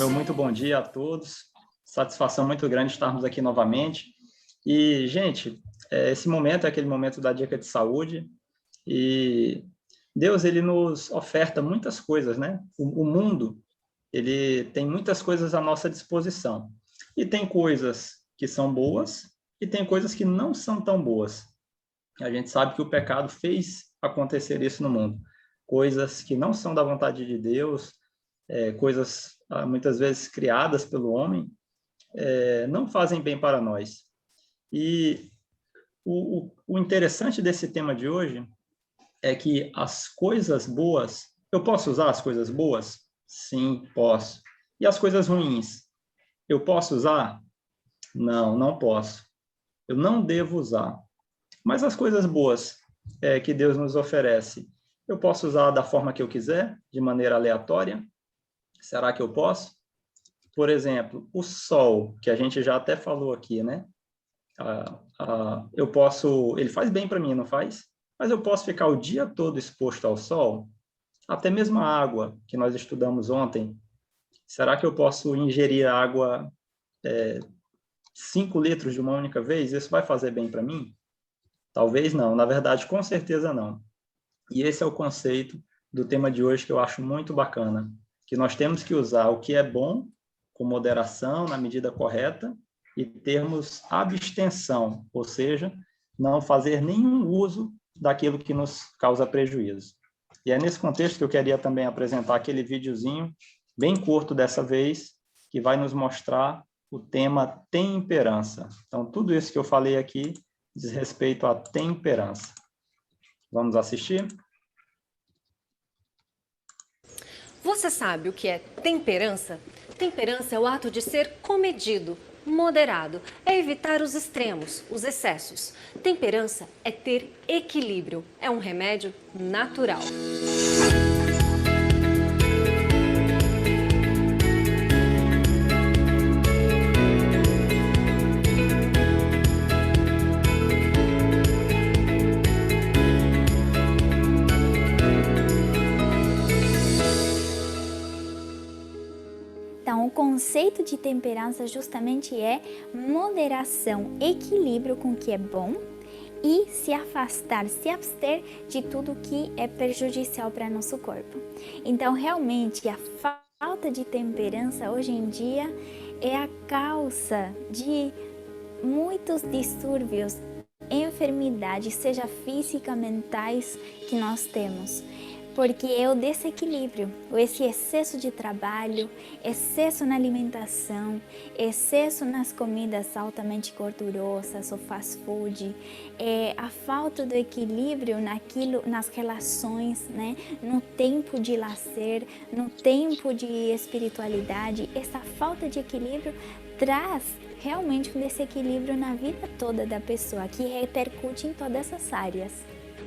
Muito bom dia a todos, satisfação muito grande estarmos aqui novamente. E, gente, esse momento é aquele momento da dica de saúde e Deus, ele nos oferta muitas coisas, né? O mundo, ele tem muitas coisas à nossa disposição. E tem coisas que são boas e tem coisas que não são tão boas. A gente sabe que o pecado fez acontecer isso no mundo. Coisas que não são da vontade de Deus, coisas muitas vezes criadas pelo homem, não fazem bem para nós. E o interessante desse tema de hoje é que as coisas boas, eu posso usar as coisas boas? Sim, posso. E as coisas ruins? Eu posso usar? Não, não posso. Eu não devo usar. Mas as coisas boas que Deus nos oferece, eu posso usar da forma que eu quiser, de maneira aleatória? Será que eu posso? Por exemplo, o sol, que a gente já até falou aqui, né? Eu posso, ele faz bem para mim, não faz? Mas eu posso ficar o dia todo exposto ao sol? Até mesmo a água, que nós estudamos ontem. Será que eu posso ingerir água 5 litros de uma única vez? Isso vai fazer bem para mim? Talvez não. Na verdade, com certeza não. E esse é o conceito do tema de hoje que eu acho muito bacana. Que nós temos que usar o que é bom com moderação, na medida correta, e termos abstenção, ou seja, não fazer nenhum uso daquilo que nos causa prejuízo. E é nesse contexto que eu queria também apresentar aquele videozinho, bem curto dessa vez, que vai nos mostrar o tema temperança. Então, tudo isso que eu falei aqui diz respeito à temperança. Vamos assistir? Você sabe o que é temperança? Temperança é o ato de ser comedido, moderado, é evitar os extremos, os excessos. Temperança é ter equilíbrio, é um remédio natural. Então, o conceito de temperança justamente é moderação, equilíbrio com o que é bom e se afastar, se abster de tudo que é prejudicial para nosso corpo. Então, realmente, a falta de temperança hoje em dia é a causa de muitos distúrbios, enfermidades, seja física, mentais, que nós temos. Porque é o desequilíbrio, esse excesso de trabalho, excesso na alimentação, excesso nas comidas altamente gordurosas, o fast food, a falta do equilíbrio nas relações, né? No tempo de lazer, no tempo de espiritualidade, essa falta de equilíbrio traz realmente um desequilíbrio na vida toda da pessoa, que repercute em todas as áreas.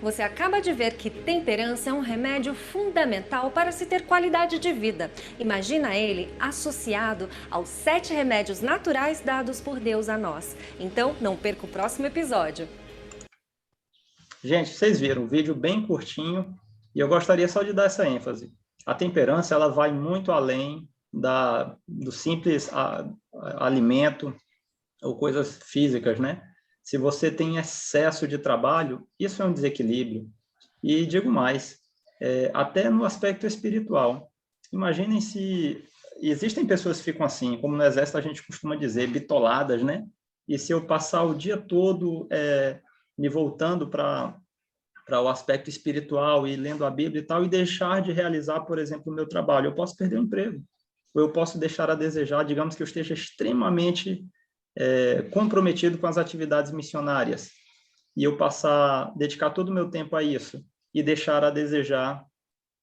Você acaba de ver que temperança é um remédio fundamental para se ter qualidade de vida. Imagina ele associado aos 7 remédios naturais dados por Deus a nós. Então, não perca o próximo episódio. Gente, vocês viram um vídeo bem curtinho e eu gostaria só de dar essa ênfase. A temperança, ela vai muito além do simples alimento ou coisas físicas, né? Se você tem excesso de trabalho, isso é um desequilíbrio. E digo mais, até no aspecto espiritual. Imaginem se existem pessoas que ficam assim, como no exército a gente costuma dizer, bitoladas, né? E se eu passar o dia todo me voltando para o aspecto espiritual e lendo a Bíblia e tal, e deixar de realizar, por exemplo, o meu trabalho, eu posso perder o emprego. Ou eu posso deixar a desejar, digamos que eu esteja extremamente comprometido com as atividades missionárias e eu dedicar todo o meu tempo a isso e deixar a desejar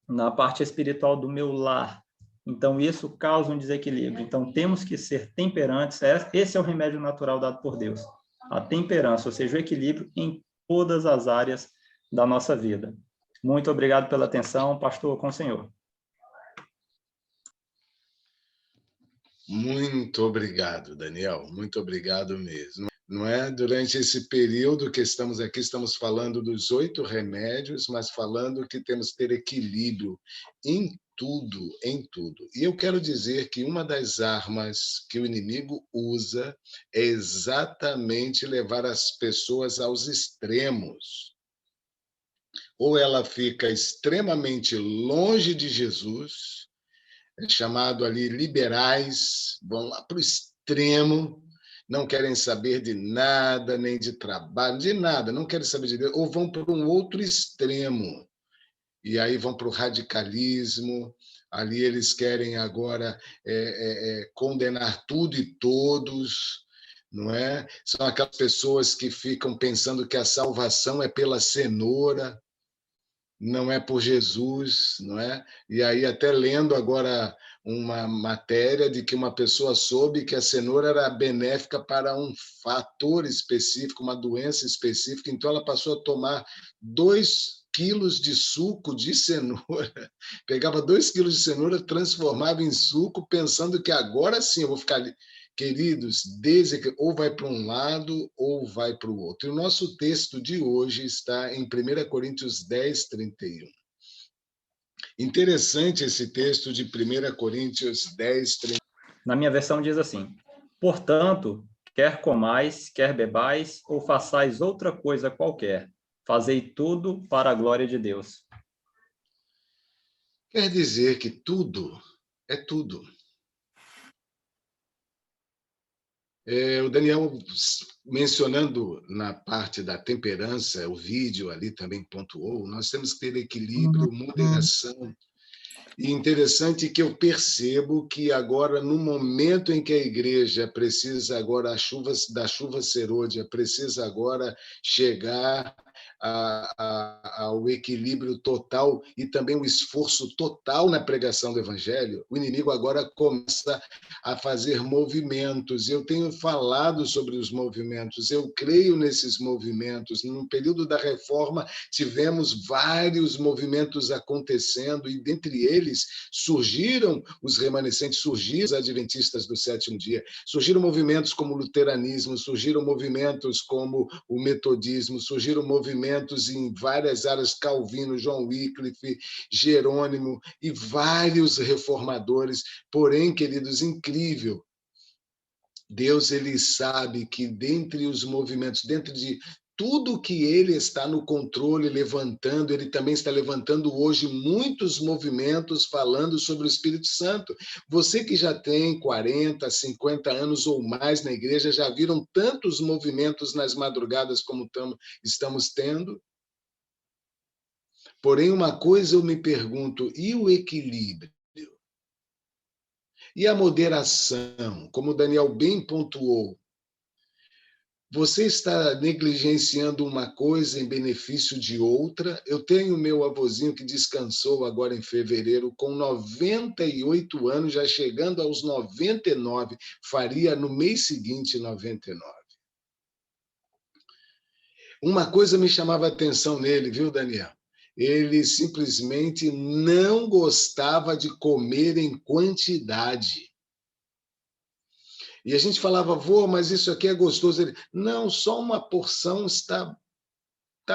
na parte espiritual do meu lar. Então, isso causa um desequilíbrio. Então, temos que ser temperantes. Esse é o remédio natural dado por Deus. A temperança, ou seja, o equilíbrio em todas as áreas da nossa vida. Muito obrigado pela atenção. Pastor, com o senhor. Muito obrigado, Daniel, muito obrigado mesmo. Não é? Durante esse período que estamos aqui, estamos falando dos 8 remédios, mas falando que temos que ter equilíbrio em tudo, em tudo. E eu quero dizer que uma das armas que o inimigo usa é exatamente levar as pessoas aos extremos. Ou ela fica extremamente longe de Jesus, é chamado ali liberais, vão lá para o extremo, não querem saber de nada, nem de trabalho, de nada, não querem saber de Deus, ou vão para um outro extremo, e aí vão para o radicalismo, ali eles querem agora condenar tudo e todos, não é? São aquelas pessoas que ficam pensando que a salvação é pela cenoura, não é por Jesus, não é? E aí até lendo agora uma matéria de que uma pessoa soube que a cenoura era benéfica para um fator específico, uma doença específica, então ela passou a tomar 2 quilos de suco de cenoura, pegava 2 quilos de cenoura, transformava em suco, pensando que agora sim eu vou ficar ali. Queridos, ou vai para um lado ou vai para o outro. E o nosso texto de hoje está em 1 Coríntios 10, 31. Interessante esse texto de 1 Coríntios 10, 31. Na minha versão diz assim: portanto, quer comais, quer bebais, ou façais outra coisa qualquer, fazei tudo para a glória de Deus. Quer dizer que tudo é tudo. O Daniel, mencionando na parte da temperança, o vídeo ali também pontuou, nós temos que ter equilíbrio, moderação. E interessante que eu percebo que agora, no momento em que a igreja precisa agora da chuva serôdia, precisa agora chegar ao equilíbrio total e também o esforço total na pregação do evangelho, o inimigo agora começa a fazer movimentos. Eu tenho falado sobre os movimentos, eu creio nesses movimentos. No período da reforma, tivemos vários movimentos acontecendo e, dentre eles, surgiram os remanescentes, surgiram os adventistas do sétimo dia, surgiram movimentos como o luteranismo, surgiram movimentos como o metodismo, surgiram movimentos em várias áreas, Calvino, John Wycliffe, Jerônimo e vários reformadores. Porém, queridos, incrível, Deus ele sabe que dentre os movimentos, dentro de tudo que ele está no controle, levantando, ele também está levantando hoje muitos movimentos falando sobre o Espírito Santo. Você que já tem 40, 50 anos ou mais na igreja, já viram tantos movimentos nas madrugadas como estamos tendo? Porém, uma coisa eu me pergunto, e o equilíbrio? E a moderação? Como o Daniel bem pontuou, você está negligenciando uma coisa em benefício de outra. Eu tenho meu avôzinho que descansou agora em fevereiro, com 98 anos, já chegando aos 99, faria no mês seguinte 99. Uma coisa me chamava a atenção nele, viu, Daniel? Ele simplesmente não gostava de comer em quantidade. E a gente falava, vô, mas isso aqui é gostoso. Ele, não, só uma porção está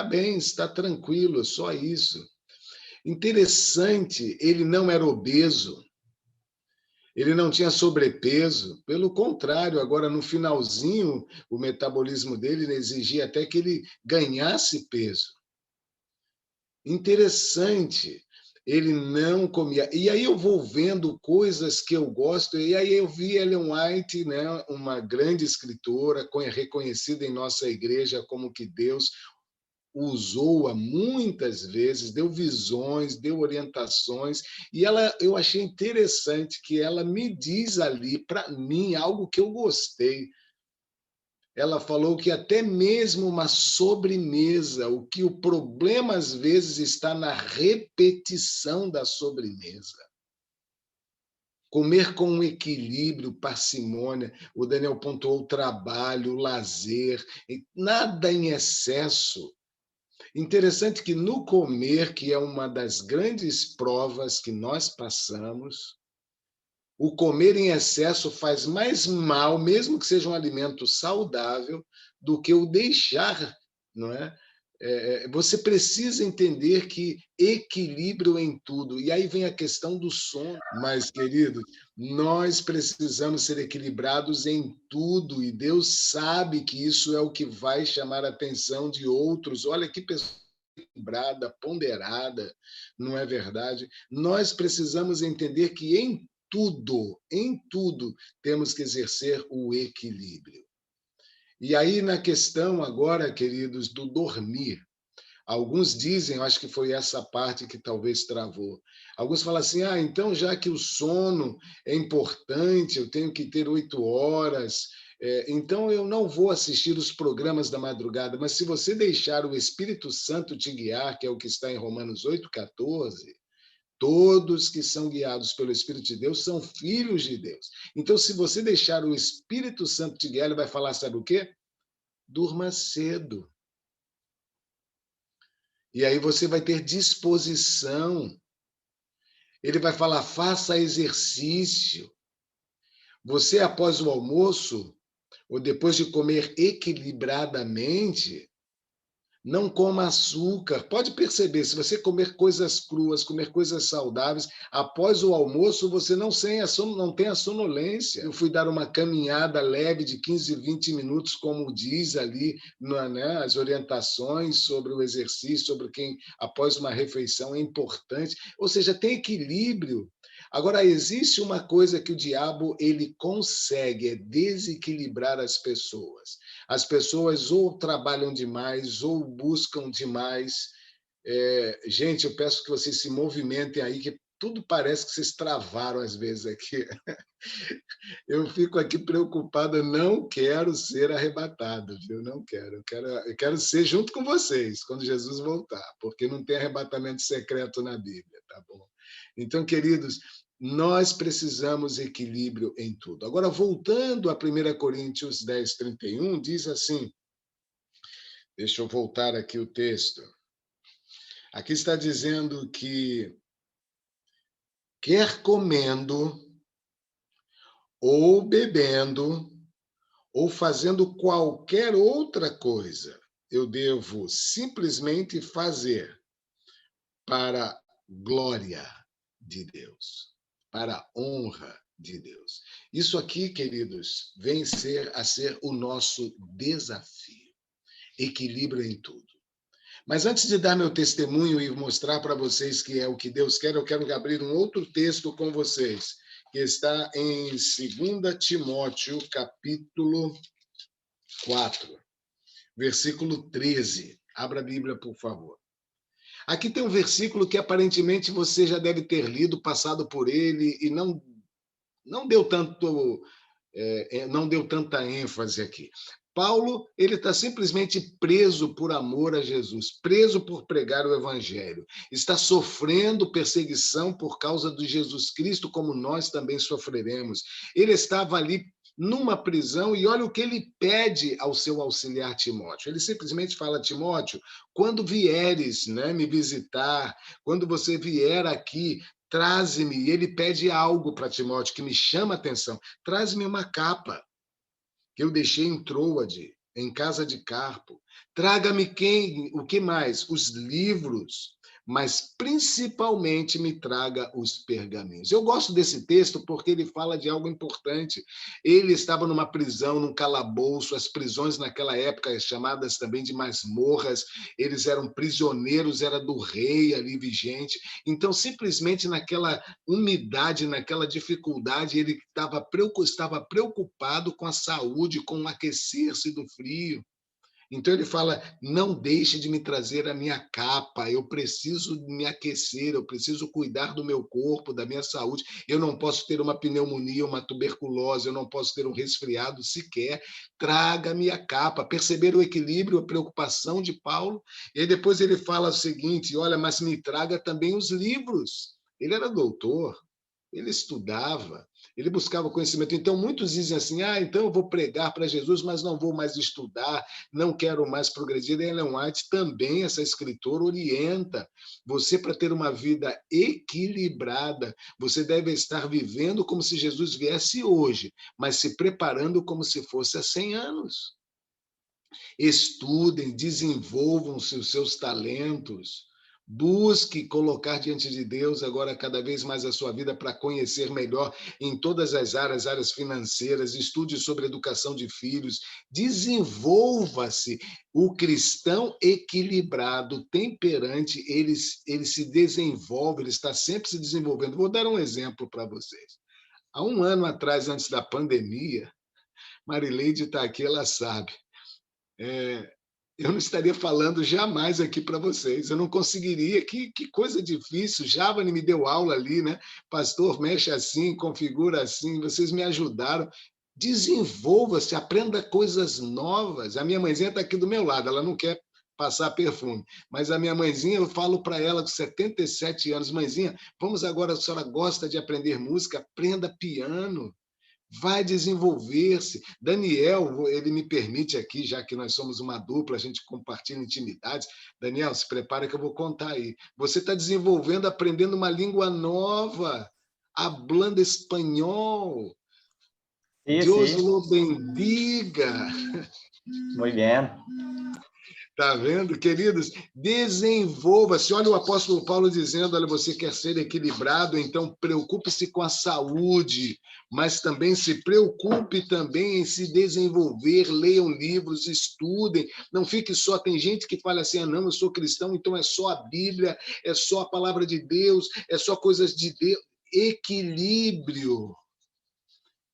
bem, está tranquilo, só isso. Interessante, ele não era obeso, ele não tinha sobrepeso, pelo contrário, agora no finalzinho, o metabolismo dele exigia até que ele ganhasse peso. Interessante, ele não comia. E aí eu vou vendo coisas que eu gosto, e aí eu vi Ellen White, né, uma grande escritora, reconhecida em nossa igreja como que Deus usou-a muitas vezes, deu visões, deu orientações, e eu achei interessante que ela me diz ali, para mim, algo que eu gostei. Ela falou que até mesmo uma sobremesa, o problema às vezes está na repetição da sobremesa. Comer com um equilíbrio, parcimônia, o Daniel pontuou o trabalho, o lazer, nada em excesso. Interessante que no comer, que é uma das grandes provas que nós passamos, O comer em excesso faz mais mal, mesmo que seja um alimento saudável, do que o deixar, não é? Você precisa entender que equilíbrio em tudo. E aí vem a questão do sono. Mas, queridos, nós precisamos ser equilibrados em tudo. E Deus sabe que isso é o que vai chamar a atenção de outros. Olha que pessoa equilibrada, ponderada, não é verdade? Nós precisamos entender que em tudo, temos que exercer o equilíbrio. E aí, na questão agora, queridos, do dormir, alguns dizem, eu acho que foi essa parte que talvez travou. Alguns falam assim, então já que o sono é importante, eu tenho que ter 8 horas, então eu não vou assistir os programas da madrugada, mas se você deixar o Espírito Santo te guiar, que é o que está em Romanos 8,14, todos que são guiados pelo Espírito de Deus são filhos de Deus. Então, se você deixar o Espírito Santo te guiar, ele vai falar, sabe o quê? Durma cedo. E aí você vai ter disposição. Ele vai falar, faça exercício. Você, após o almoço, ou depois de comer equilibradamente, não coma açúcar. Pode perceber, se você comer coisas cruas, comer coisas saudáveis, após o almoço você não tem a sonolência. Eu fui dar uma caminhada leve de 15, 20 minutos, como diz ali, né, as orientações sobre o exercício, sobre quem após uma refeição é importante. Ou seja, tem equilíbrio. Agora, existe uma coisa que o diabo ele consegue, é desequilibrar as pessoas. As pessoas ou trabalham demais, ou buscam demais. Gente, eu peço que vocês se movimentem aí, que tudo parece que vocês travaram às vezes aqui. Eu fico aqui preocupado, eu não quero ser arrebatado, viu? Não quero. Eu quero ser junto com vocês, quando Jesus voltar, porque não tem arrebatamento secreto na Bíblia, tá bom? Então, queridos, nós precisamos equilíbrio em tudo. Agora, voltando a 1 Coríntios 10, 31, diz assim, deixa eu voltar aqui o texto. Aqui está dizendo que quer comendo, ou bebendo, ou fazendo qualquer outra coisa, eu devo simplesmente fazer para glória de Deus, para a honra de Deus. Isso aqui, queridos, vem a ser o nosso desafio. Equilíbrio em tudo. Mas antes de dar meu testemunho e mostrar para vocês que é o que Deus quer, eu quero abrir um outro texto com vocês, que está em 2 Timóteo, capítulo 4, versículo 13. Abra a Bíblia, por favor. Aqui tem um versículo que aparentemente você já deve ter lido, passado por ele, e não deu tanta ênfase aqui. Paulo, ele está simplesmente preso por amor a Jesus, preso por pregar o evangelho, está sofrendo perseguição por causa de Jesus Cristo, como nós também sofreremos. Ele estava ali numa prisão e olha o que ele pede ao seu auxiliar Timóteo. Ele simplesmente fala, Timóteo, quando vieres, né, me visitar, quando você vier aqui, traze-me. E ele pede algo para Timóteo que me chama a atenção. Traze-me uma capa que eu deixei em Troade, em casa de Carpo. Traga-me o que mais? Os livros, mas principalmente me traga os pergaminhos. Eu gosto desse texto porque ele fala de algo importante. Ele estava numa prisão, num calabouço, as prisões naquela época, chamadas também de masmorras, eles eram prisioneiros, era do rei ali vigente. Então, simplesmente naquela umidade, naquela dificuldade, ele estava preocupado com a saúde, com o aquecer-se do frio. Então ele fala, não deixe de me trazer a minha capa, eu preciso me aquecer, eu preciso cuidar do meu corpo, da minha saúde, eu não posso ter uma pneumonia, uma tuberculose, eu não posso ter um resfriado sequer, traga-me a capa. Perceberam o equilíbrio, a preocupação de Paulo? E aí depois ele fala o seguinte, olha, mas me traga também os livros. Ele era doutor, ele estudava, Ele buscava conhecimento. Então, muitos dizem assim, então eu vou pregar para Jesus, mas não vou mais estudar, não quero mais progredir. Ellen White também, essa escritora, orienta você para ter uma vida equilibrada. Você deve estar vivendo como se Jesus viesse hoje, mas se preparando como se fosse há 100 anos. Estudem, desenvolvam-se os seus talentos. Busque colocar diante de Deus agora cada vez mais a sua vida para conhecer melhor em todas as áreas financeiras, estude sobre educação de filhos, desenvolva-se. O cristão equilibrado, temperante, ele se desenvolve, ele está sempre se desenvolvendo. Vou dar um exemplo para vocês. Há um ano atrás, antes da pandemia, Marileide está aqui, ela sabe. Eu não estaria falando jamais aqui para vocês, eu não conseguiria, que coisa difícil, Javani me deu aula ali, né? Pastor, mexe assim, configura assim, vocês me ajudaram. Desenvolva-se, aprenda coisas novas. A minha mãezinha está aqui do meu lado, ela não quer passar perfume, mas a minha mãezinha, eu falo para ela com 77 anos, mãezinha, vamos agora, a senhora gosta de aprender música, aprenda piano. Vai desenvolver-se. Daniel, ele me permite aqui, já que nós somos uma dupla, a gente compartilha intimidades. Daniel, se prepara que eu vou contar aí. Você está desenvolvendo, aprendendo uma língua nova, hablando espanhol. Sí, Deus sí, lo bendiga. muy bien. Tá vendo, queridos? Desenvolva-se. Olha o apóstolo Paulo dizendo, olha, você quer ser equilibrado, então preocupe-se com a saúde, mas também se preocupe também em se desenvolver, leiam livros, estudem, não fique só, tem gente que fala assim, não, eu sou cristão, então é só a Bíblia, é só a palavra de Deus, é só coisas de Deus. Equilíbrio.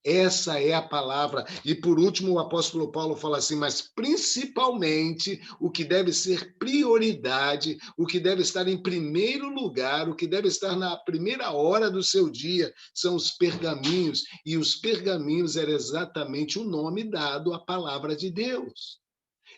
Essa é a palavra. E, por último, o apóstolo Paulo fala assim, mas principalmente o que deve ser prioridade, o que deve estar em primeiro lugar, o que deve estar na primeira hora do seu dia, são os pergaminhos. E os pergaminhos era exatamente o nome dado à palavra de Deus.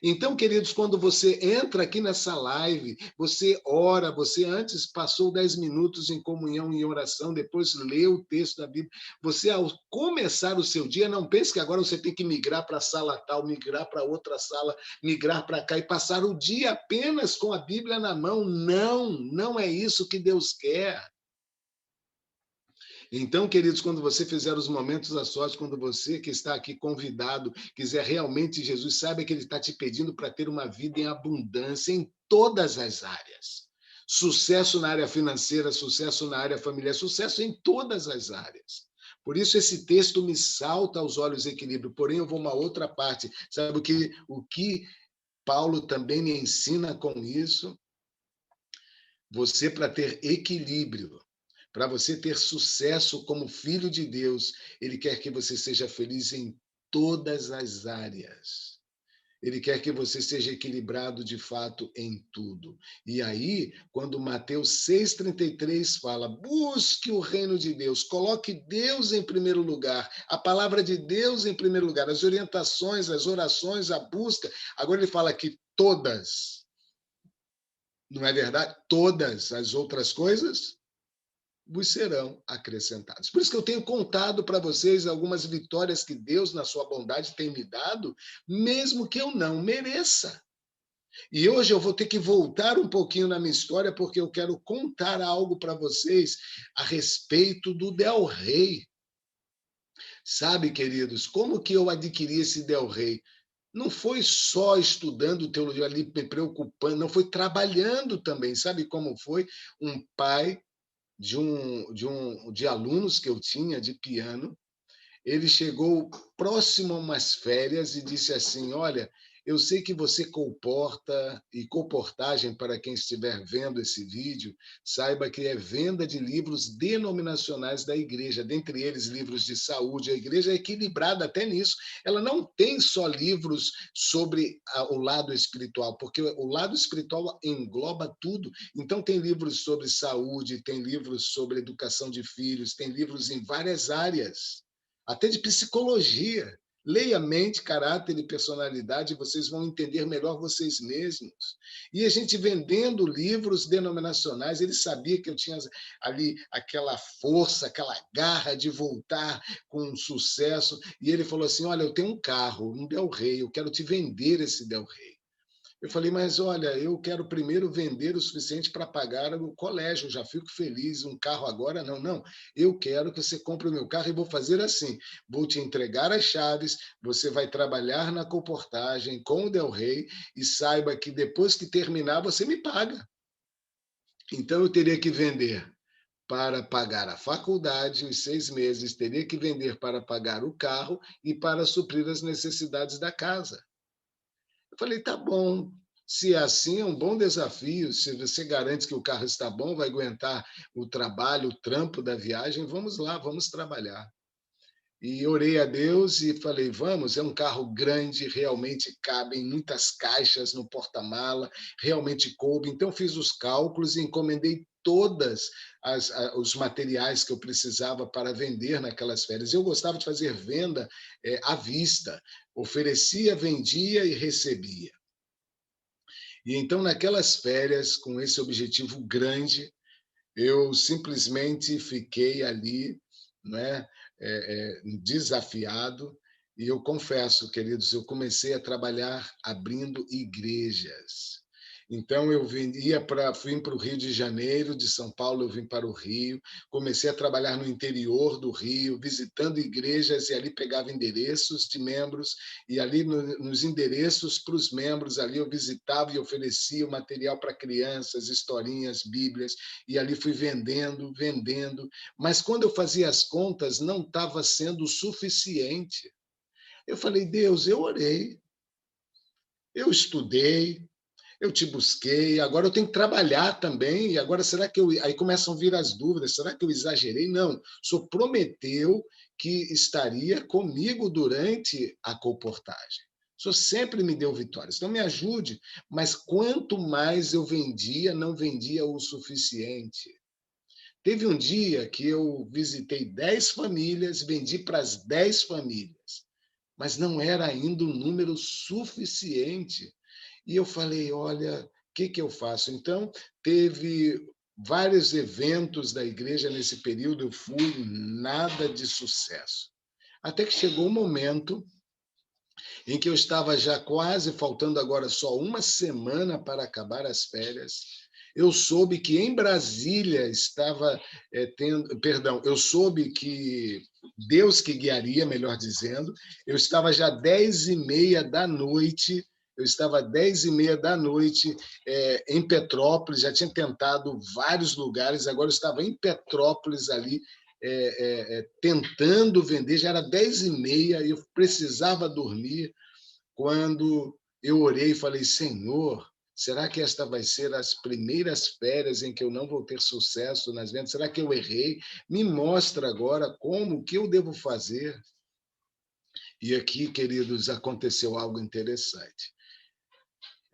Então, queridos, quando você entra aqui nessa live, você ora, você antes passou 10 minutos em comunhão, em oração, depois leu o texto da Bíblia. Você, ao começar o seu dia, não pense que agora você tem que migrar para a sala tal, migrar para outra sala, migrar para cá e passar o dia apenas com a Bíblia na mão. Não, não é isso que Deus quer. Então, queridos, quando você fizer os momentos a sós, quando você que está aqui convidado, quiser realmente Jesus, saiba que Ele está te pedindo para ter uma vida em abundância em todas as áreas. Sucesso na área financeira, sucesso na área familiar, sucesso em todas as áreas. Por isso, esse texto me salta aos olhos equilíbrio. Porém, eu vou a uma outra parte. Sabe o que Paulo também me ensina com isso? Você, para ter equilíbrio, para você ter sucesso como filho de Deus, Ele quer que você seja feliz em todas as áreas. Ele quer que você seja equilibrado de fato em tudo. E aí, quando Mateus 6,33 fala, busque o reino de Deus, coloque Deus em primeiro lugar, a palavra de Deus em primeiro lugar, as orientações, as orações, a busca. Agora ele fala que todas, não é verdade? Todas as outras coisas vos serão acrescentados. Por isso que eu tenho contado para vocês algumas vitórias que Deus, na sua bondade, tem me dado, mesmo que eu não mereça. E hoje eu vou ter que voltar um pouquinho na minha história, porque eu quero contar algo para vocês a respeito do Del Rey. Sabe, queridos, como que eu adquiri esse Del Rey? Não foi só estudando teologia ali, me preocupando, não, foi trabalhando também. Sabe como foi? Um pai de alunos que eu tinha de piano, ele chegou próximo a umas férias e disse assim, olha, eu sei que você comporta, e comportagem para quem estiver vendo esse vídeo, saiba que é venda de livros denominacionais da igreja, dentre eles livros de saúde. A igreja é equilibrada até nisso. Ela não tem só livros sobre o lado espiritual, porque o lado espiritual engloba tudo. Então tem livros sobre saúde, tem livros sobre educação de filhos, tem livros em várias áreas, até de psicologia. Leia mente, caráter e personalidade, vocês vão entender melhor vocês mesmos. E a gente vendendo livros denominacionais, ele sabia que eu tinha ali aquela força, aquela garra de voltar com sucesso. E ele falou assim: olha, eu tenho um carro, um Del Rey, eu quero te vender esse Del Rey. Eu falei, mas olha, eu quero primeiro vender o suficiente para pagar o colégio, eu já fico feliz, um carro agora não, não. Eu quero que você compre o meu carro e vou fazer assim, vou te entregar as chaves, você vai trabalhar na comportagem com o Del Rey e saiba que depois que terminar você me paga. Então eu teria que vender para pagar a faculdade, os 6 meses, teria que vender para pagar o carro e para suprir as necessidades da casa. Eu falei, tá bom, se é assim, é um bom desafio. Se você garante que o carro está bom, vai aguentar o trabalho, o trampo da viagem, vamos lá, vamos trabalhar. E orei a Deus e falei, vamos, é um carro grande, realmente cabem muitas caixas no porta-mala, realmente coube. Então, fiz os cálculos e encomendei todas os materiais que eu precisava para vender naquelas férias. Eu gostava de fazer venda à vista, oferecia, vendia e recebia. E então, naquelas férias, com esse objetivo grande, eu simplesmente fiquei ali, né, desafiado, e eu confesso, queridos, eu comecei a trabalhar abrindo igrejas. Então, eu vim para o Rio de Janeiro, de São Paulo eu vim para o Rio, comecei a trabalhar no interior do Rio, visitando igrejas, e ali pegava endereços de membros, e ali nos endereços para os membros, ali eu visitava e oferecia o material para crianças, historinhas, bíblias, e ali fui vendendo, vendendo, mas quando eu fazia as contas, não estava sendo suficiente. Eu falei, Deus, eu orei, eu estudei, eu te busquei, agora eu tenho que trabalhar também, e agora será que eu... Aí começam a vir as dúvidas, será que eu exagerei? Não, o senhor prometeu que estaria comigo durante a colportagem. O senhor sempre me deu vitórias, então me ajude, mas quanto mais eu vendia, não vendia o suficiente. Teve um dia que eu visitei 10 famílias, vendi para as 10 famílias, mas não era ainda um número suficiente. E eu falei, olha, o que eu faço? Então, teve vários eventos da igreja nesse período, eu fui, nada de sucesso. Até que chegou um momento em que eu estava já quase, faltando agora só uma semana para acabar as férias, eu soube que em Brasília estava eu soube que Deus que guiaria, melhor dizendo, eu estava já 10h30 da noite, em Petrópolis, já tinha tentado vários lugares, agora eu estava em Petrópolis ali, tentando vender, já era 10h30, e eu precisava dormir, quando eu orei e falei, Senhor, será que esta vai ser as primeiras férias em que eu não vou ter sucesso nas vendas? Será que eu errei? Me mostra agora o que eu devo fazer. E aqui, queridos, aconteceu algo interessante.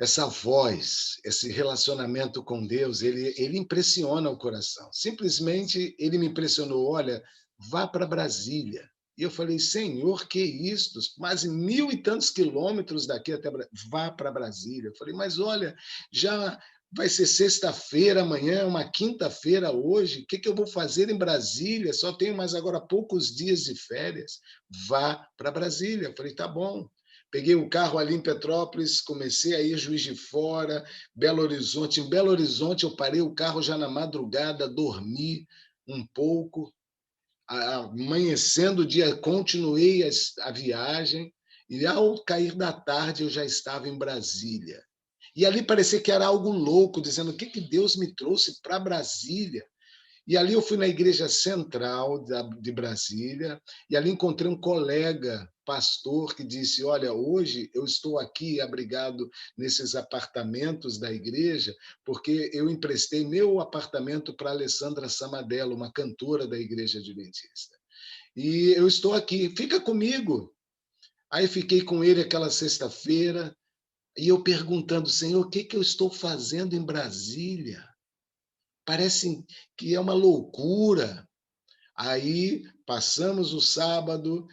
Essa voz, esse relacionamento com Deus, ele impressiona o coração. Simplesmente ele me impressionou, olha, vá para Brasília. E eu falei, Senhor, que isso? Mais 1.000 e tantos quilômetros daqui até vá para Brasília. Eu falei, mas olha, já vai ser sexta-feira, amanhã é uma quinta-feira hoje, o que eu vou fazer em Brasília? Só tenho mais agora poucos dias de férias. Vá para Brasília. Eu falei, tá bom. Peguei o carro ali em Petrópolis, comecei a ir Juiz de Fora, Belo Horizonte. Em Belo Horizonte, eu parei o carro já na madrugada, dormi um pouco. Amanhecendo o dia, continuei a viagem, e ao cair da tarde eu já estava em Brasília. E ali parecia que era algo louco, dizendo o que Deus me trouxe para Brasília. E ali eu fui na Igreja Central de Brasília, e ali encontrei um colega, pastor, que disse, olha, hoje eu estou aqui abrigado nesses apartamentos da igreja, porque eu emprestei meu apartamento para Alessandra Samadello, uma cantora da Igreja Adventista. E eu estou aqui, fica comigo. Aí fiquei com ele aquela sexta-feira, e eu perguntando, Senhor, o que eu estou fazendo em Brasília? Parece que é uma loucura. Aí passamos o sábado,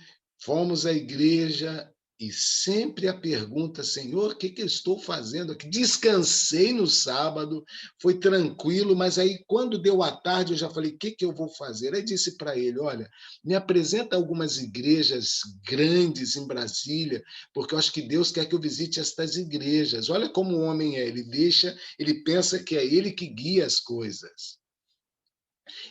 Fomos à igreja e sempre a pergunta, Senhor, o que eu estou fazendo aqui? Descansei no sábado, foi tranquilo, mas aí quando deu a tarde eu já falei, o que eu vou fazer? Aí disse para ele, olha, me apresenta algumas igrejas grandes em Brasília, porque eu acho que Deus quer que eu visite estas igrejas. Olha como o homem é, ele pensa que é ele que guia as coisas.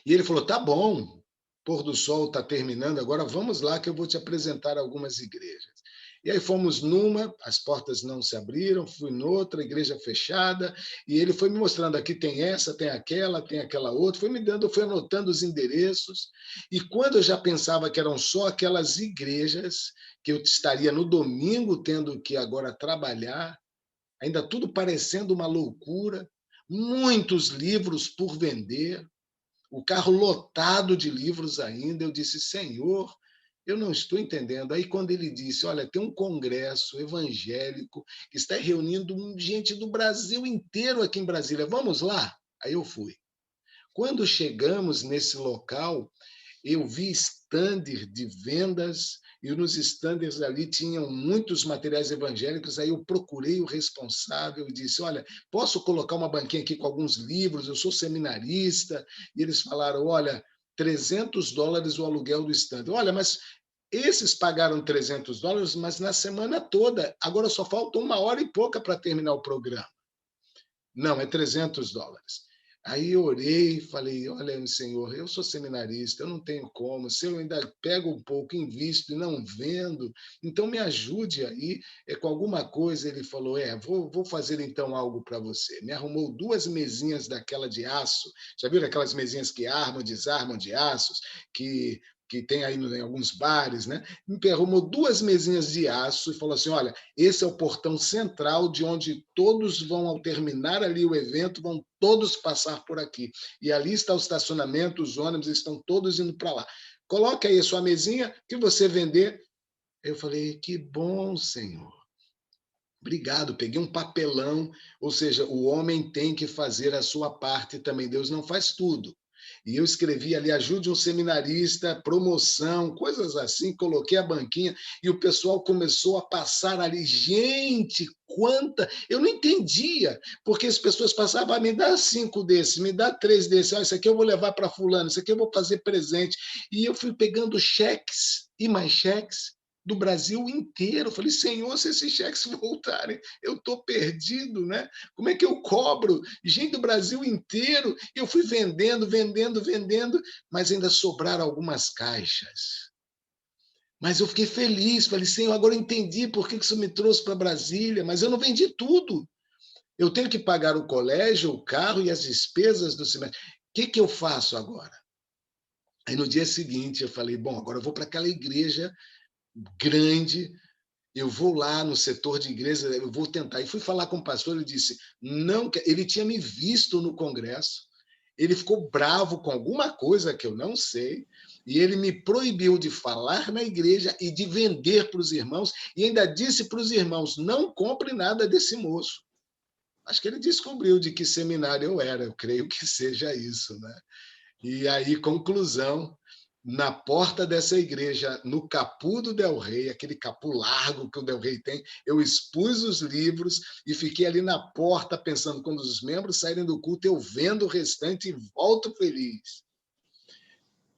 E ele falou, tá bom, pôr do sol está terminando, agora vamos lá que eu vou te apresentar algumas igrejas. E aí fomos numa, as portas não se abriram, fui noutra, igreja fechada, e ele foi me mostrando, aqui tem essa, tem aquela outra, foi me dando, foi anotando os endereços, e quando eu já pensava que eram só aquelas igrejas, que eu estaria no domingo tendo que agora trabalhar, ainda tudo parecendo uma loucura, muitos livros por vender, o carro lotado de livros ainda, eu disse, Senhor, eu não estou entendendo. Aí quando ele disse, olha, tem um congresso evangélico que está reunindo gente do Brasil inteiro aqui em Brasília, vamos lá? Aí eu fui. Quando chegamos nesse local, eu vi stands de vendas e nos stands ali tinham muitos materiais evangélicos, aí eu procurei o responsável e disse, olha, posso colocar uma banquinha aqui com alguns livros, eu sou seminarista, e eles falaram, olha, $300 o aluguel do stand. Olha, mas esses pagaram $300, mas na semana toda, agora só falta 1 hora e pouca para terminar o programa. Não, é $300. Aí eu orei e falei, olha, Senhor, eu sou seminarista, eu não tenho como, se eu ainda pego um pouco, invisto e não vendo, então me ajude aí com alguma coisa. Ele falou, vou fazer então algo para você. Me arrumou 2 mesinhas daquela de aço, já viram aquelas mesinhas que armam, desarmam de aços, que tem aí em alguns bares, né? Me arrumou 2 mesinhas de aço e falou assim, olha, esse é o portão central de onde todos vão, ao terminar ali o evento, vão todos passar por aqui. E ali está o estacionamento, os ônibus estão todos indo para lá. Coloque aí a sua mesinha, que você vender. Eu falei, que bom, Senhor. Obrigado, peguei um papelão, ou seja, o homem tem que fazer a sua parte também, Deus não faz tudo. E eu escrevi ali, ajude um seminarista, promoção, coisas assim, coloquei a banquinha e o pessoal começou a passar ali. Gente, quanta! Eu não entendia, porque as pessoas passavam, me dá 5 desses, me dá 3 desses, isso aqui eu vou levar para fulano, isso aqui eu vou fazer presente. E eu fui pegando cheques e mais cheques do Brasil inteiro. Eu falei, Senhor, se esses cheques voltarem, eu estou perdido, né? Como é que eu cobro? Gente do Brasil inteiro. Eu fui vendendo, mas ainda sobraram algumas caixas. Mas eu fiquei feliz, falei, Senhor, agora eu entendi por que isso me trouxe para Brasília, mas eu não vendi tudo. Eu tenho que pagar o colégio, o carro e as despesas do semestre. O que eu faço agora? Aí no dia seguinte eu falei, bom, agora eu vou para aquela igreja grande, eu vou lá no setor de igreja, eu vou tentar. E fui falar com o pastor, ele disse, não, ele tinha me visto no congresso, ele ficou bravo com alguma coisa que eu não sei, e ele me proibiu de falar na igreja e de vender para os irmãos, e ainda disse para os irmãos, não compre nada desse moço. Acho que ele descobriu de que seminário eu era, eu creio que seja isso, né? E aí, conclusão, na porta dessa igreja, no capô do Del Rey, aquele capô largo que o Del Rey tem, eu expus os livros e fiquei ali na porta pensando, quando os membros saírem do culto, eu vendo o restante e volto feliz.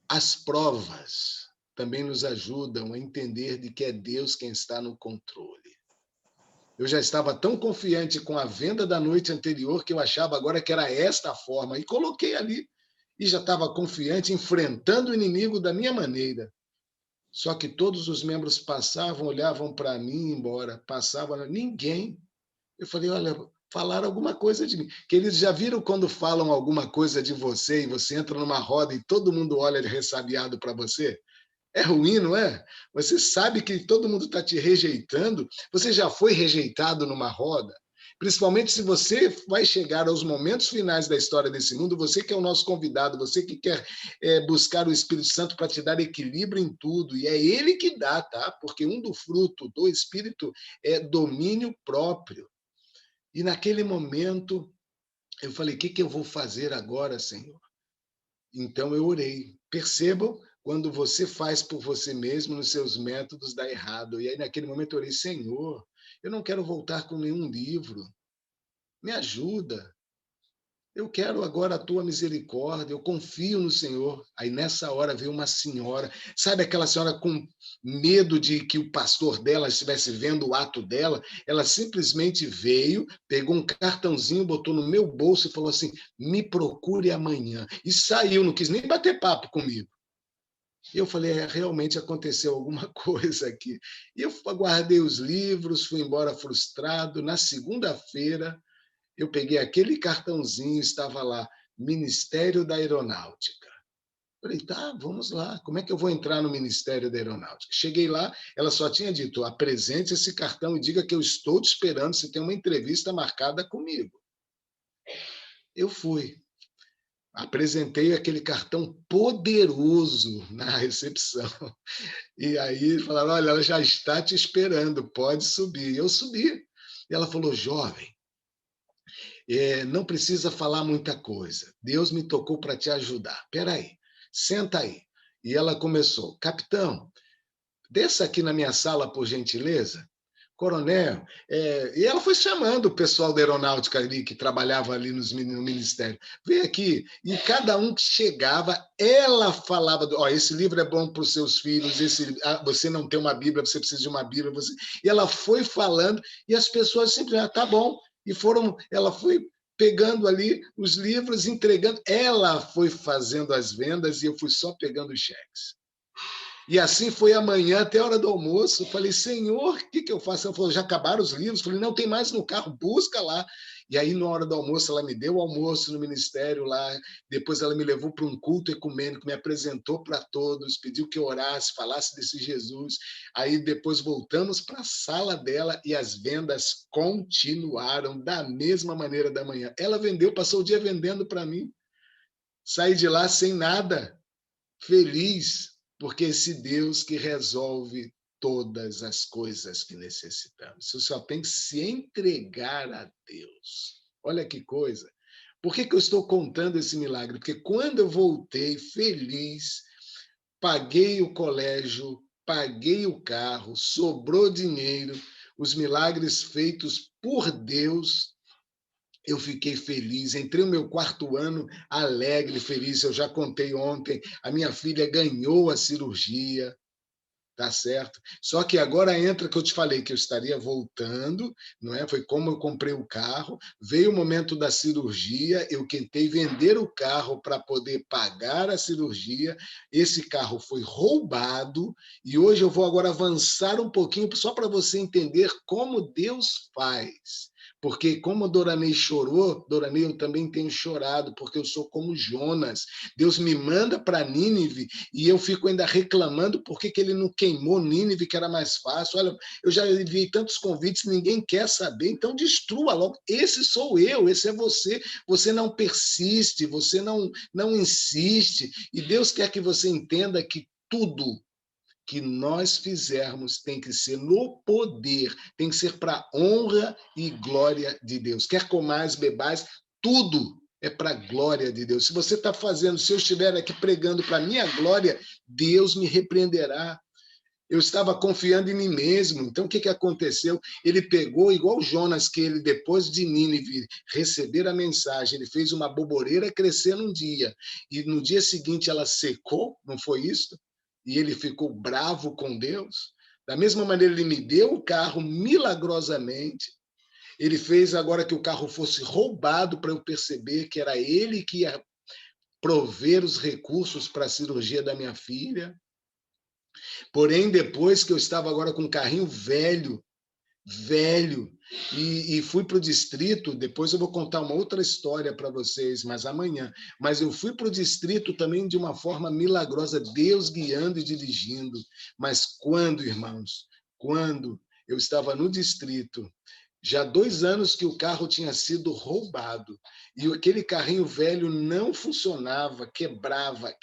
As provas também nos ajudam a entender de que é Deus quem está no controle. Eu já estava tão confiante com a venda da noite anterior que eu achava agora que era esta a forma, e coloquei ali. E já estava confiante, enfrentando o inimigo da minha maneira. Só que todos os membros passavam, olhavam para mim e embora. Passavam, ninguém. Eu falei, olha, falaram alguma coisa de mim. Que eles já viram quando falam alguma coisa de você e você entra numa roda e todo mundo olha ressabiado para você? É ruim, não é? Você sabe que todo mundo está te rejeitando. Você já foi rejeitado numa roda? Principalmente se você vai chegar aos momentos finais da história desse mundo, você que é o nosso convidado, você que quer buscar o Espírito Santo para te dar equilíbrio em tudo, e é ele que dá, tá? Porque do fruto do Espírito é domínio próprio. E naquele momento, eu falei, o que eu vou fazer agora, Senhor? Então eu orei. Percebam, quando você faz por você mesmo, nos seus métodos, dá errado. E aí, naquele momento, eu orei, Senhor, eu não quero voltar com nenhum livro. Me ajuda. Eu quero agora a tua misericórdia, eu confio no Senhor. Aí nessa hora veio uma senhora, sabe aquela senhora com medo de que o pastor dela estivesse vendo o ato dela? Ela simplesmente veio, pegou um cartãozinho, botou no meu bolso e falou assim: me procure amanhã. E saiu, não quis nem bater papo comigo. E eu falei, realmente aconteceu alguma coisa aqui. E eu guardei os livros, fui embora frustrado. Na segunda-feira, eu peguei aquele cartãozinho, estava lá, Ministério da Aeronáutica. Falei, tá, vamos lá. Como é que eu vou entrar no Ministério da Aeronáutica? Cheguei lá, ela só tinha dito, apresente esse cartão e diga que eu estou te esperando, você tem uma entrevista marcada comigo. Eu fui. Apresentei aquele cartão poderoso na recepção. E aí falaram, olha, ela já está te esperando, pode subir. Eu subi. E ela falou, jovem, não precisa falar muita coisa. Deus me tocou para te ajudar. Espera aí, senta aí. E ela começou, capitão, desça aqui na minha sala, por gentileza. Coronel, e ela foi chamando o pessoal da aeronáutica ali, que trabalhava ali no ministério. Vem aqui. E cada um que chegava, ela falava, esse livro é bom para os seus filhos, você não tem uma Bíblia, você precisa de uma Bíblia. E ela foi falando, e as pessoas simplesmente, tá bom. E ela foi pegando ali os livros, entregando. Ela foi fazendo as vendas e eu fui só pegando os cheques. E assim foi amanhã, até a hora do almoço. Eu falei, Senhor, o que eu faço? Ela falou, já acabaram os livros? Eu falei, não, tem mais no carro, busca lá. E aí, na hora do almoço, ela me deu o almoço no ministério lá. Depois ela me levou para um culto ecumênico, me apresentou para todos, pediu que eu orasse, falasse desse Jesus. Aí depois voltamos para a sala dela e as vendas continuaram da mesma maneira da manhã. Ela vendeu, passou o dia vendendo para mim. Saí de lá sem nada, feliz, porque esse Deus que resolve todas as coisas que necessitamos. Você só tem que se entregar a Deus. Olha que coisa. Por que eu estou contando esse milagre? Porque quando eu voltei feliz, paguei o colégio, paguei o carro, sobrou dinheiro, os milagres feitos por Deus, eu fiquei feliz, entrei no meu quarto ano alegre, feliz. Eu já contei ontem, a minha filha ganhou a cirurgia, tá certo? Só que agora entra que eu te falei que eu estaria voltando, não é? Foi como eu comprei o carro, veio o momento da cirurgia, eu tentei vender o carro para poder pagar a cirurgia, esse carro foi roubado e hoje eu vou agora avançar um pouquinho só para você entender como Deus faz. Porque como Doranei chorou, Doranei eu também tenho chorado, porque eu sou como Jonas. Deus me manda para Nínive e eu fico ainda reclamando por que ele não queimou Nínive, que era mais fácil. Olha, eu já enviei tantos convites, ninguém quer saber, então destrua logo. Esse sou eu, esse é você. Você não persiste, você não insiste. E Deus quer que você entenda que tudo que nós fizermos tem que ser no poder, tem que ser para a honra e glória de Deus. Quer comais, bebais, tudo é para a glória de Deus. Se você está fazendo, se eu estiver aqui pregando para a minha glória, Deus me repreenderá. Eu estava confiando em mim mesmo. Então, o que aconteceu? Ele pegou, igual Jonas, que ele, depois de Nínive receber a mensagem, ele fez uma boboreira crescer num dia. E no dia seguinte ela secou, não foi isso? E ele ficou bravo com Deus. Da mesma maneira, ele me deu o carro milagrosamente. Ele fez agora que o carro fosse roubado para eu perceber que era ele que ia prover os recursos para a cirurgia da minha filha. Porém, depois que eu estava agora com um carrinho velho, e fui para o distrito, depois eu vou contar uma outra história para vocês, mas amanhã, mas eu fui para o distrito também de uma forma milagrosa, Deus guiando e dirigindo, mas quando, irmãos, quando eu estava no distrito, já 2 anos que o carro tinha sido roubado, e aquele carrinho velho não funcionava, quebrava.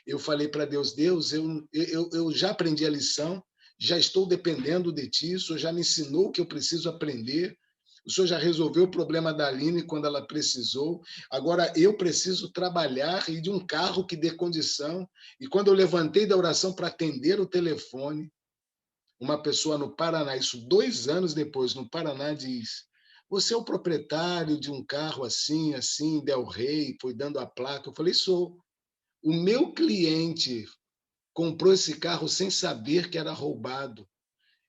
Eu falei para Deus, eu já aprendi a lição, já estou dependendo de ti, o Senhor já me ensinou o que eu preciso aprender, O Senhor já resolveu o problema da Aline quando ela precisou. Agora eu preciso trabalhar e de um carro que dê condição. E quando eu levantei da oração para atender o telefone, uma pessoa no Paraná, isso 2 anos depois, no Paraná, diz: você é o proprietário de um carro assim, assim, Del Rey, foi dando a placa. Eu falei: sou. O meu cliente comprou esse carro sem saber que era roubado.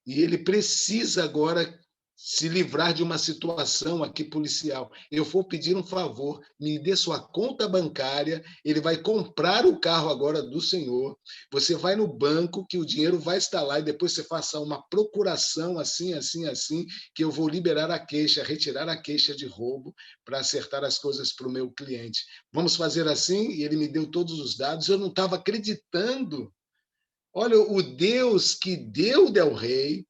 E ele precisa agora se livrar de uma situação aqui policial. Eu vou pedir um favor, me dê sua conta bancária, ele vai comprar o carro agora do senhor, você vai no banco, que o dinheiro vai estar lá, e depois você faça uma procuração assim, assim, assim, que eu vou liberar a queixa, retirar a queixa de roubo, para acertar as coisas para o meu cliente. Vamos fazer assim? E ele me deu todos os dados, eu não estava acreditando. Olha, o Deus que deu Del Rey,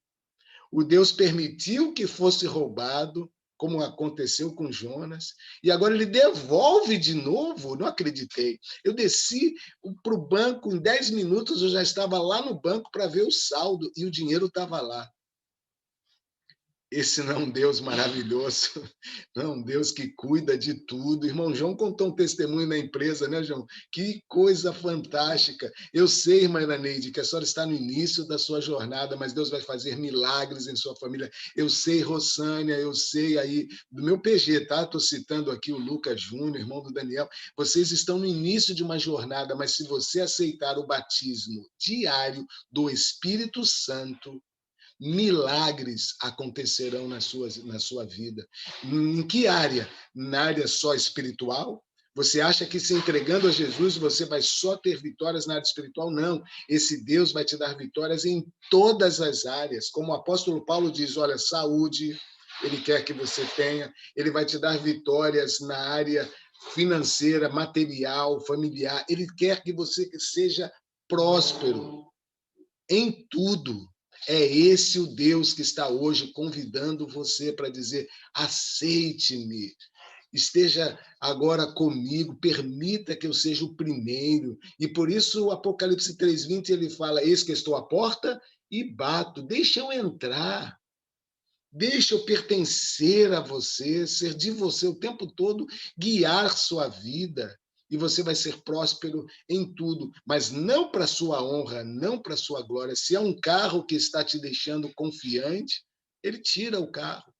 o Deus permitiu que fosse roubado, como aconteceu com Jonas, e agora ele devolve de novo. Não acreditei. Eu desci para o banco, em 10 minutos eu já estava lá no banco para ver o saldo, e o dinheiro estava lá. Esse não é um Deus maravilhoso, não é um Deus que cuida de tudo. Irmão João contou um testemunho na empresa, né, João? Que coisa fantástica. Eu sei, irmã Iraneide, que a senhora está no início da sua jornada, mas Deus vai fazer milagres em sua família. Eu sei, Rosânia, eu sei aí do meu PG, tá? Estou citando aqui o Lucas Júnior, irmão do Daniel. Vocês estão no início de uma jornada, mas se você aceitar o batismo diário do Espírito Santo, milagres acontecerão na sua vida. Em que área? Na área só espiritual? Você acha que se entregando a Jesus você vai só ter vitórias na área espiritual? Não. Esse Deus vai te dar vitórias em todas as áreas. Como o apóstolo Paulo diz, olha, saúde, ele quer que você tenha. Ele vai te dar vitórias na área financeira, material, familiar. Ele quer que você seja próspero em tudo. É esse o Deus que está hoje convidando você para dizer: aceite-me, esteja agora comigo, permita que eu seja o primeiro. E por isso o Apocalipse 3:20 ele fala: eis que estou à porta e bato, deixa eu entrar. Deixa eu pertencer a você, ser de você o tempo todo, guiar sua vida. E você vai ser próspero em tudo, mas não para sua honra, não para sua glória. Se é um carro que está te deixando confiante, ele tira o carro.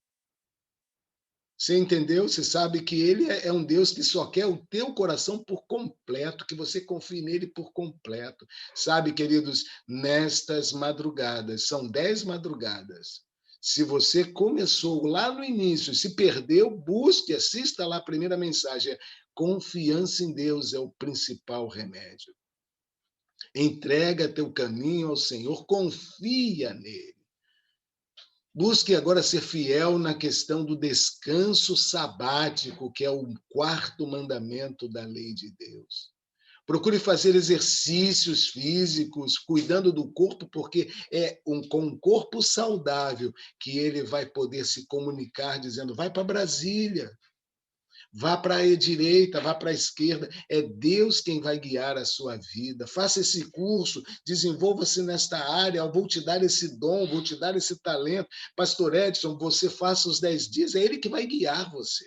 Você entendeu? Você sabe que ele é um Deus que só quer o teu coração por completo, que você confie nele por completo. Sabe, queridos, nestas madrugadas, são 10 madrugadas. Se você começou lá no início, se perdeu, busque, assista lá a primeira mensagem. Confiança em Deus é o principal remédio. Entrega teu caminho ao Senhor, confia nele. Busque agora ser fiel na questão do descanso sabático, que é o 4º mandamento da lei de Deus. Procure fazer exercícios físicos, cuidando do corpo, porque é com um corpo saudável que ele vai poder se comunicar, dizendo: vai para Brasília, vá para a direita, vá para a esquerda. É Deus quem vai guiar a sua vida. Faça esse curso, desenvolva-se nesta área. Eu vou te dar esse dom, vou te dar esse talento. Pastor Edson, você faça os 10 dias, é ele que vai guiar você.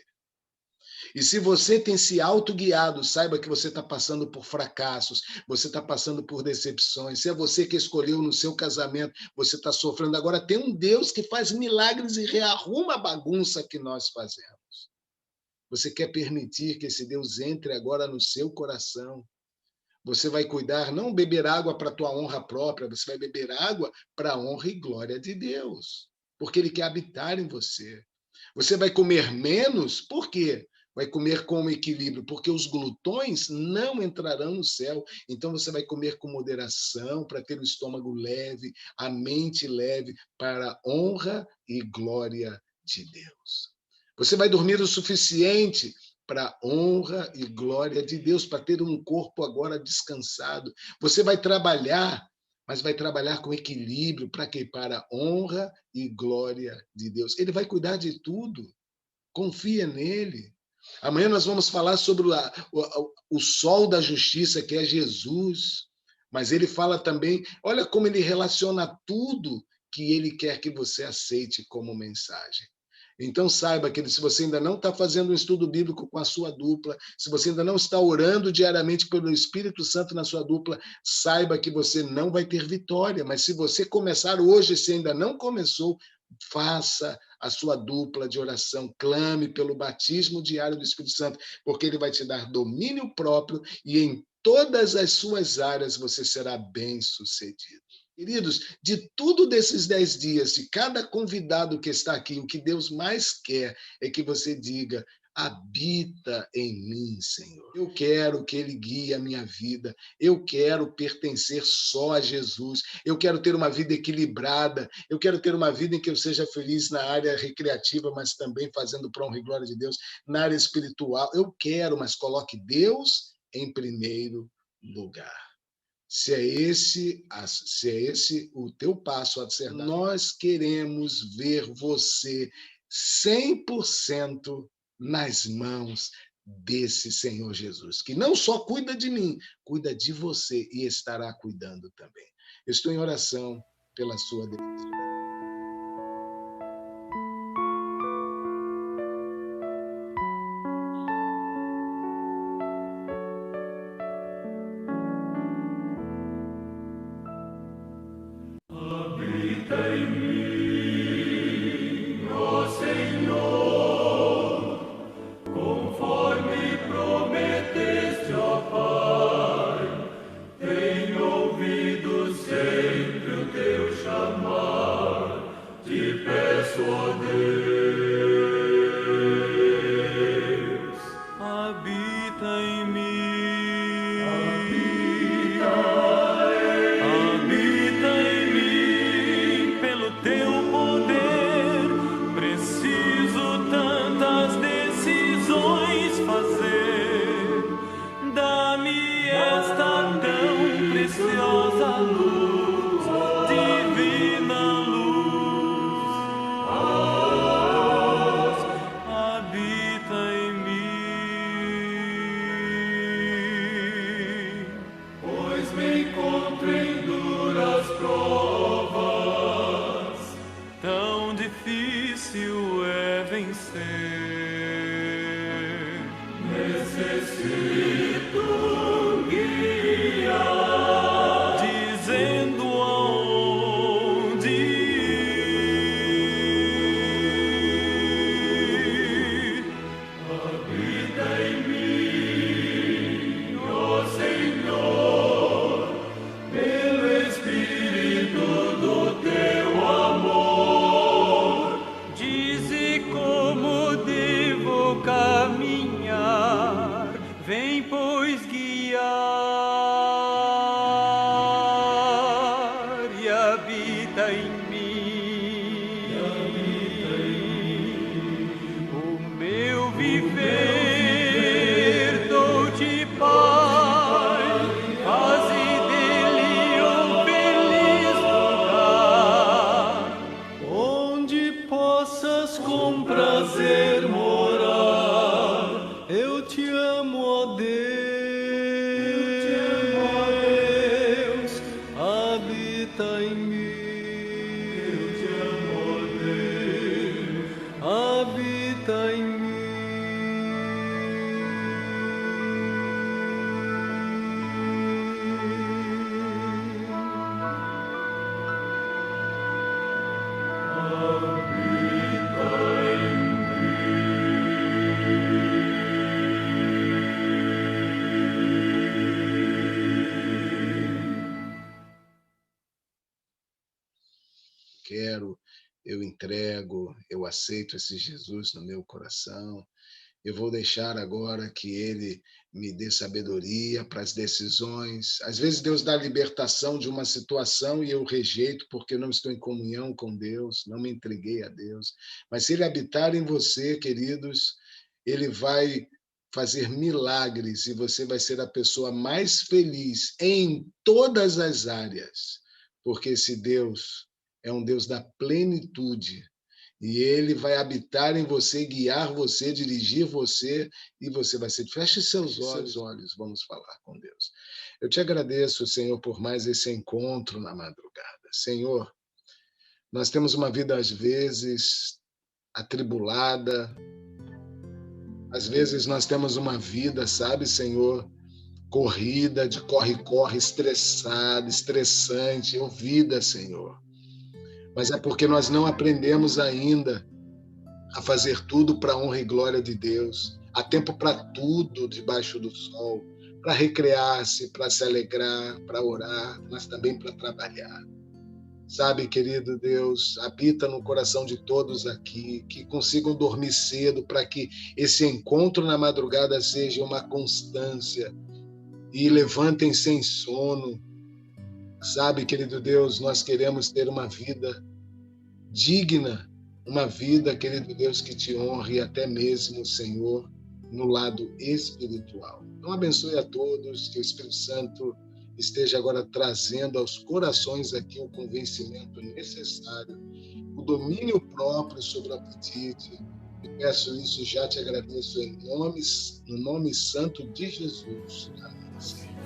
E se você tem se autoguiado, saiba que você está passando por fracassos, você está passando por decepções. Se é você que escolheu no seu casamento, você está sofrendo. Agora tem um Deus que faz milagres e rearruma a bagunça que nós fazemos. Você quer permitir que esse Deus entre agora no seu coração? Você vai cuidar, não beber água para a tua honra própria, você vai beber água para a honra e glória de Deus, porque Ele quer habitar em você. Você vai comer menos, por quê? Vai comer com equilíbrio, porque os glutões não entrarão no céu. Então você vai comer com moderação, para ter o estômago leve, a mente leve, para a honra e glória de Deus. Você vai dormir o suficiente para a honra e glória de Deus, para ter um corpo agora descansado. Você vai trabalhar, mas vai trabalhar com equilíbrio, para quê? Para a honra e glória de Deus. Ele vai cuidar de tudo. Confia nele. Amanhã nós vamos falar sobre o sol da justiça, que é Jesus. Mas ele fala também, olha como ele relaciona tudo que ele quer que você aceite como mensagem. Então saiba, querido, se você ainda não está fazendo um estudo bíblico com a sua dupla, se você ainda não está orando diariamente pelo Espírito Santo na sua dupla, saiba que você não vai ter vitória. Mas se você começar hoje, se ainda não começou, faça a sua dupla de oração, clame pelo batismo diário do Espírito Santo, porque ele vai te dar domínio próprio e em todas as suas áreas você será bem-sucedido. Queridos, de tudo desses 10 dias, de cada convidado que está aqui, o que Deus mais quer é que você diga: habita em mim, Senhor. Eu quero que Ele guie a minha vida. Eu quero pertencer só a Jesus. Eu quero ter uma vida equilibrada. Eu quero ter uma vida em que eu seja feliz na área recreativa, mas também fazendo para a honra e glória de Deus. Na área espiritual, eu quero, mas coloque Deus em primeiro lugar. Se é esse o teu passo a ser dado, nós queremos ver você 100% nas mãos desse Senhor Jesus, que não só cuida de mim, cuida de você e estará cuidando também. Eu estou em oração pela sua defesa. Eu entrego, eu aceito esse Jesus no meu coração. Eu vou deixar agora que Ele me dê sabedoria para as decisões. Às vezes Deus dá libertação de uma situação e eu rejeito porque não estou em comunhão com Deus, não me entreguei a Deus. Mas se Ele habitar em você, queridos, Ele vai fazer milagres e você vai ser a pessoa mais feliz em todas as áreas, porque esse Deus é um Deus da plenitude e Ele vai habitar em você, guiar você, dirigir você e você vai ser... Feche seus olhos, vamos falar com Deus. Eu te agradeço, Senhor, por mais esse encontro na madrugada. Senhor, nós temos uma vida, às vezes, atribulada. Às vezes nós temos uma vida, sabe, Senhor, corrida, de corre-corre, estressada, estressante, vida, Senhor. Mas é porque nós não aprendemos ainda a fazer tudo para a honra e glória de Deus. Há tempo para tudo debaixo do sol, para recrear-se, para se alegrar, para orar, mas também para trabalhar. Sabe, querido Deus, habita no coração de todos aqui, que consigam dormir cedo para que esse encontro na madrugada seja uma constância e levantem sem sono. Sabe, querido Deus, nós queremos ter uma vida digna, uma vida, querido Deus, que te honre até mesmo, Senhor, no lado espiritual. Então abençoe a todos, que o Espírito Santo esteja agora trazendo aos corações aqui o convencimento necessário, o domínio próprio sobre o apetite. E peço isso e já te agradeço no nome santo de Jesus. Amém, Senhor.